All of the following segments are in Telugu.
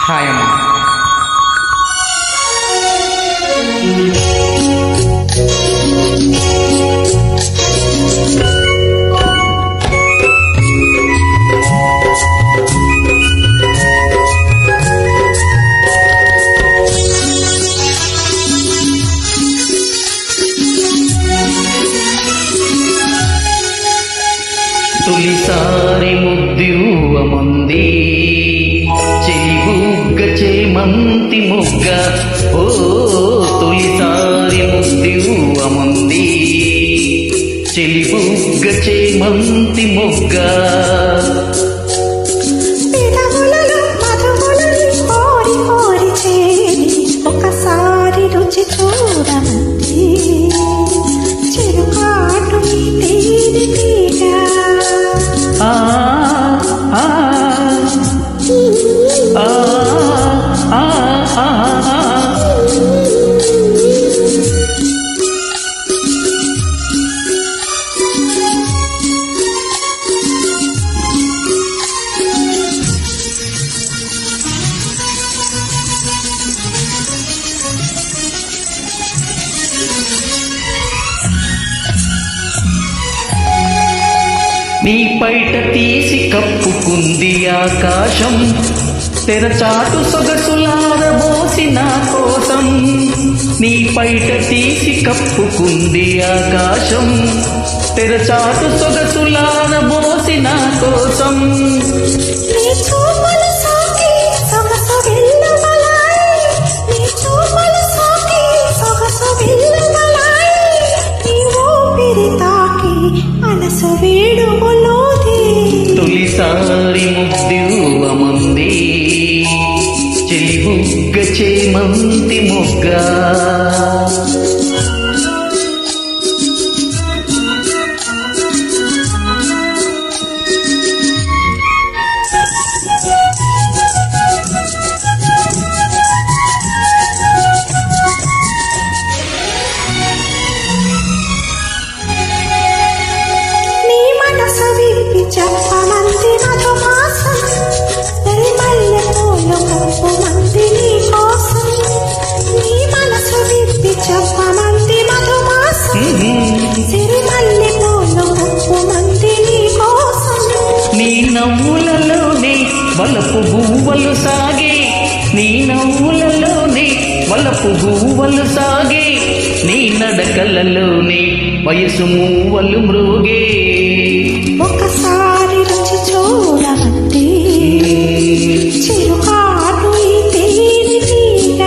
హాయమ్మ. తొలిసారి ముద్దివ్వ ముందే చెలిబుగ్గ చేమంతి మొగ్గ, ఓ తొలిసారి ముద్దివ్వ ముందే చెలిబుగ్గ చేమంతి మొగ్గ. ఒకసారి రుచి చూడమంది చిరుకాటు తేనె తీగ. ఆ ఆ ఆ ఆ ఆ నీ పైట తీసి కప్పుకుంది ఆకాశం, తెరచాటు సొగసులారబోసి నా కోసం. నీ పైట తీసి కప్పుకుంది ఆకాశం, తెరచాటు సొగసులారబోసి నా కోసం. తొలిసారి ముద్దివ్వ ముందే చెలిబుగ్గ చేమంతి మొగ్గ. చెప్పమంది మధుమాసం మల్లె పూల ముప్పు మంది నీ కోసం. నీ మనసు విప్పి చెప్పమంది మధుమాసం సిరిమల్లె పూల ముప్పు మంది నీ కోసం. నీ నవ్వులలోనే వలపు గువ్వలు సాగే, నీ నవ్వులలోనే వలపు గువ్వలు సాగే, నీ నడకలలోనే వయసు మూవలు మృగే. ఒకసారి రుచి చూడమంది చిరుకాటు తేనె తీగ.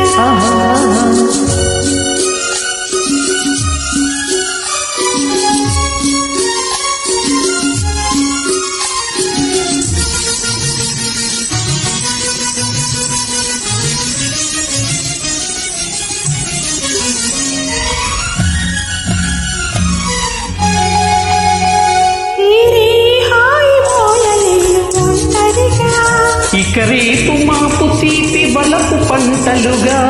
ఇక రేపు మాపు తీపి వలపు పంటలుగా,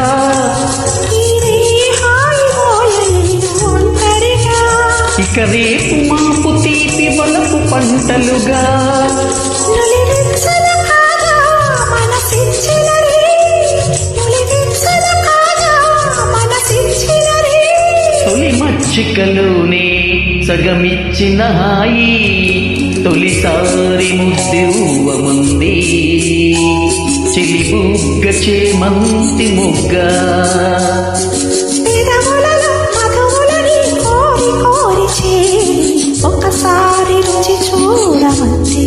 ఇక రేపు మాపు తీపి వలపు పంటలుగా. తొలి మచ్చికలోనే సగమిచ్చిన హాయి, తొలిసారి ముద్దివ్వ ముందే చెలిబుగ్గ చేమంతి మొగ్గ. ఒకసారి రుచి చూడమంది